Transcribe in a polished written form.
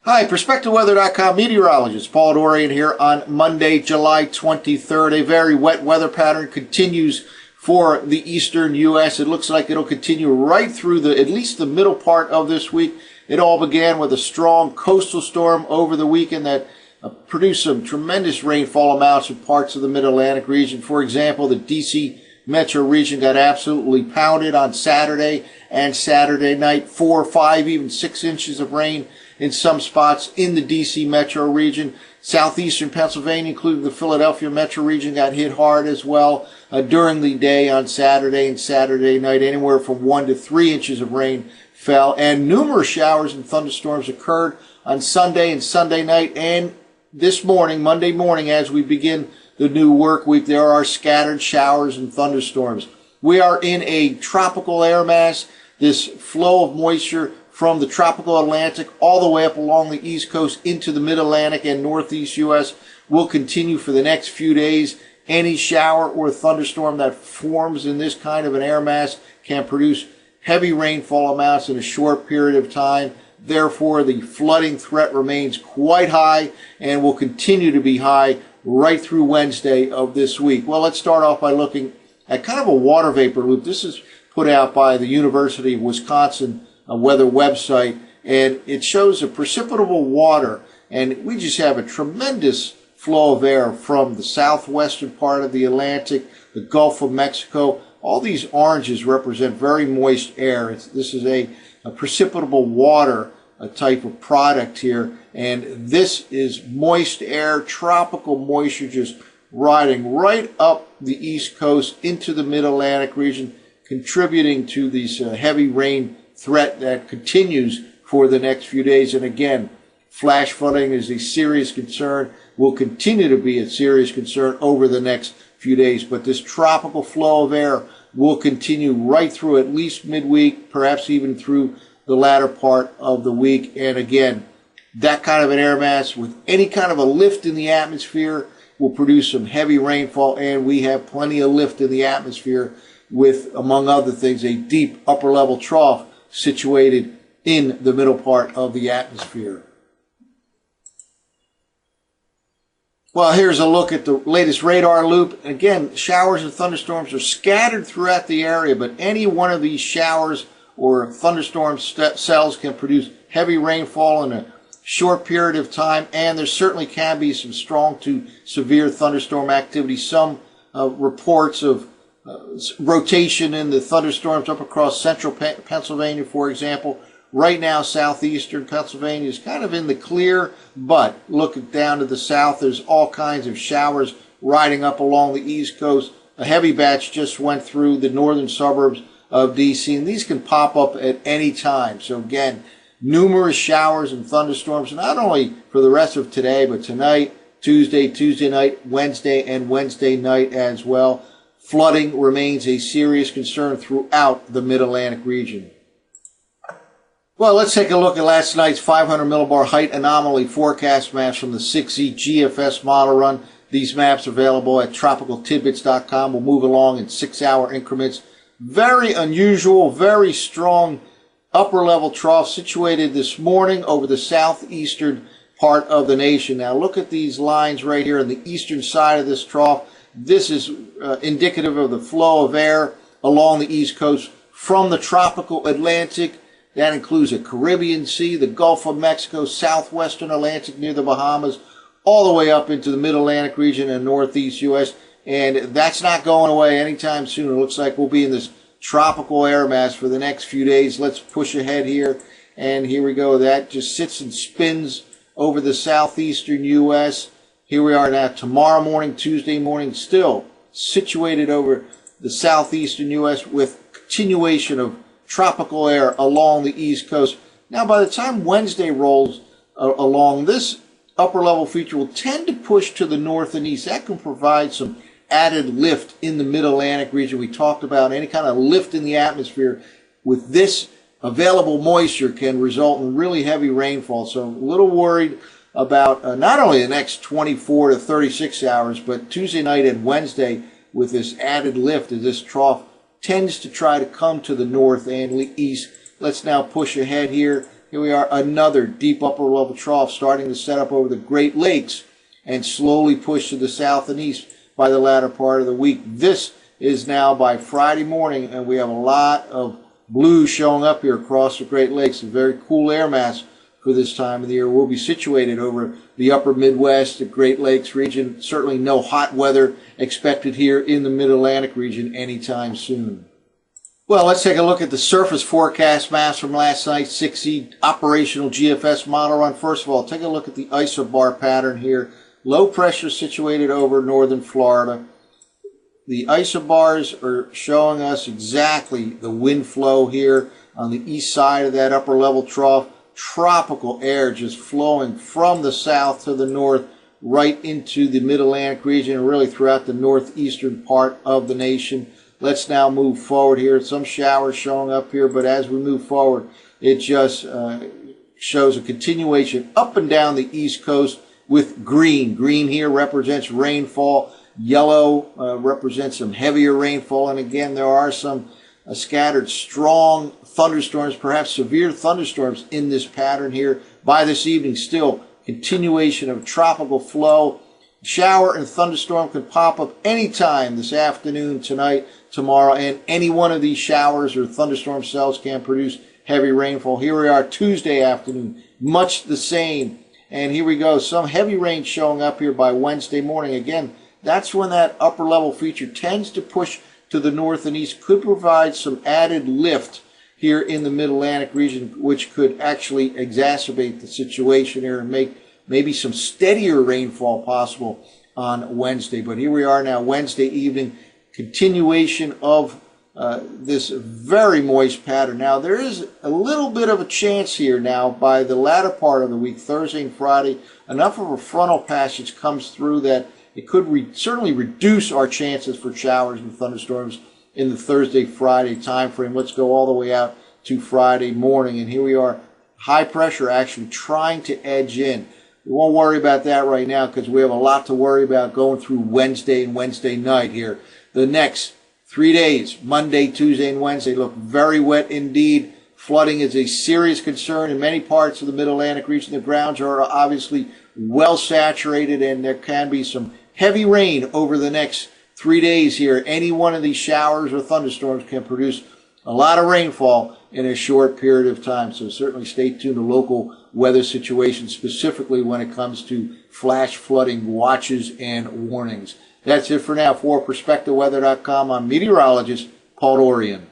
Hi, PerspectaWeather.com meteorologist Paul Dorian here on Monday, July 23rd. A very wet weather pattern continues for the eastern U.S. It looks like it'll continue right through at least the middle part of this week. It all began with a strong coastal storm over the weekend that produced some tremendous rainfall amounts in parts of the mid-Atlantic region. For example, the D.C. metro region got absolutely pounded on Saturday and Saturday night. 4, 5, even 6 inches of rain in some spots in the D.C. metro region. Southeastern Pennsylvania, including the Philadelphia metro region, got hit hard as well during the day on Saturday and Saturday night. Anywhere from 1 to 3 inches of rain fell, and numerous showers and thunderstorms occurred on Sunday and Sunday night. And this morning, Monday morning, as we begin the new work week, there are scattered showers and thunderstorms. We are in a tropical air mass. This flow of moisture from the tropical Atlantic all the way up along the East Coast into the Mid-Atlantic and Northeast U.S. will continue for the next few days. Any shower or thunderstorm that forms in this kind of an air mass can produce heavy rainfall amounts in a short period of time. Therefore, the flooding threat remains quite high and will continue to be high right through Wednesday of this week. Well, let's start off by looking at kind of a water vapor loop. This is put out by the University of Wisconsin weather website, and it shows a precipitable water, and we just have a tremendous flow of air from the southwestern part of the Atlantic, the Gulf of Mexico. All these oranges represent very moist air. This is a precipitable water type of product here, and this is moist air, tropical moisture just riding right up the East Coast into the Mid-Atlantic region, contributing to these heavy rain threat that continues for the next few days. And again, flash flooding is a serious concern, will continue to be a serious concern over the next few days. But this tropical flow of air will continue right through at least midweek, perhaps even through the latter part of the week. And again, that kind of an air mass with any kind of a lift in the atmosphere will produce some heavy rainfall, and we have plenty of lift in the atmosphere with, among other things, a deep upper level trough situated in the middle part of the atmosphere. Well, here's a look at the latest radar loop. Again, showers and thunderstorms are scattered throughout the area, but any one of these showers or thunderstorm cells can produce heavy rainfall in a short period of time, and there certainly can be some strong to severe thunderstorm activity. Some reports of rotation in the thunderstorms up across central Pennsylvania, for example. Right now, southeastern Pennsylvania is kind of in the clear, but looking down to the south, there's all kinds of showers riding up along the East Coast. A heavy batch just went through the northern suburbs of D.C., and these can pop up at any time. So again, numerous showers and thunderstorms, not only for the rest of today, but tonight, Tuesday night, Wednesday, and Wednesday night as well. Flooding remains a serious concern throughout the Mid-Atlantic region. Well, let's take a look at last night's 500 millibar height anomaly forecast maps from the 6Z GFS model run. These maps are available at tropicaltidbits.com. We'll move along in 6-hour increments. Very unusual, very strong upper level trough situated this morning over the southeastern part of the nation. Now look at these lines right here on the eastern side of this trough. This is indicative of the flow of air along the East Coast from the tropical Atlantic. That includes the Caribbean Sea, the Gulf of Mexico, southwestern Atlantic near the Bahamas, all the way up into the Mid-Atlantic region and Northeast U.S. And that's not going away anytime soon. It looks like we'll be in this tropical air mass for the next few days. Let's push ahead here. And here we go. That just sits and spins over the southeastern U.S. Here we are now tomorrow morning, Tuesday morning, still situated over the southeastern U.S. with continuation of tropical air along the East Coast. Now, by the time Wednesday rolls along, this upper level feature will tend to push to the north and east. That can provide some added lift in the Mid-Atlantic region. We talked about any kind of lift in the atmosphere with this available moisture can result in really heavy rainfall. So I'm a little worried about not only the next 24 to 36 hours, but Tuesday night and Wednesday with this added lift as this trough tends to try to come to the north and east. Let's now push ahead here Here we are, another deep upper level trough starting to set up over the Great Lakes and slowly push to the south and east by the latter part of the week. This is now by Friday morning, and we have a lot of blue showing up here across the Great Lakes. A very cool air mass for this time of the year will be situated over the upper Midwest, the Great Lakes region. Certainly no hot weather expected here in the Mid-Atlantic region anytime soon. Well, let's take a look at the surface forecast maps from last night's 6E operational GFS model run. First of all, take a look at the isobar pattern here. Low pressure situated over northern Florida. The isobars are showing us exactly the wind flow here on the east side of that upper level trough. Tropical air just flowing from the south to the north right into the Mid-Atlantic region and really throughout the northeastern part of the nation. Let's now move forward here. Some showers showing up here, but as we move forward, it just shows a continuation up and down the East Coast with green. Green here represents rainfall. Yellow represents some heavier rainfall. And again, there are some scattered strong thunderstorms, perhaps severe thunderstorms in this pattern here. By this evening, still continuation of tropical flow. Shower and thunderstorm can pop up anytime this afternoon, tonight, tomorrow, and any one of these showers or thunderstorm cells can produce heavy rainfall. Here we are Tuesday afternoon, much the same. And here we go, some heavy rain showing up here by Wednesday morning. Again, that's when that upper level feature tends to push to the north and east, could provide some added lift here in the Mid-Atlantic region, which could actually exacerbate the situation here and make maybe some steadier rainfall possible on Wednesday. But here we are now, Wednesday evening, continuation of this very moist pattern. Now, there is a little bit of a chance here now by the latter part of the week, Thursday and Friday, enough of a frontal passage comes through that it could certainly reduce our chances for showers and thunderstorms in the Thursday-Friday time frame. Let's go all the way out to Friday morning. And here we are, high pressure actually trying to edge in. We won't worry about that right now because we have a lot to worry about going through Wednesday and Wednesday night here. The next 3 days, Monday, Tuesday, and Wednesday, look very wet indeed. Flooding is a serious concern in many parts of the Mid-Atlantic region. The grounds are obviously well saturated, and there can be some heavy rain over the next 3 days here. Any one of these showers or thunderstorms can produce a lot of rainfall in a short period of time. So certainly stay tuned to local weather situations, specifically when it comes to flash flooding watches and warnings. That's it for now. For PerspectaWeather.com, I'm meteorologist Paul Dorian.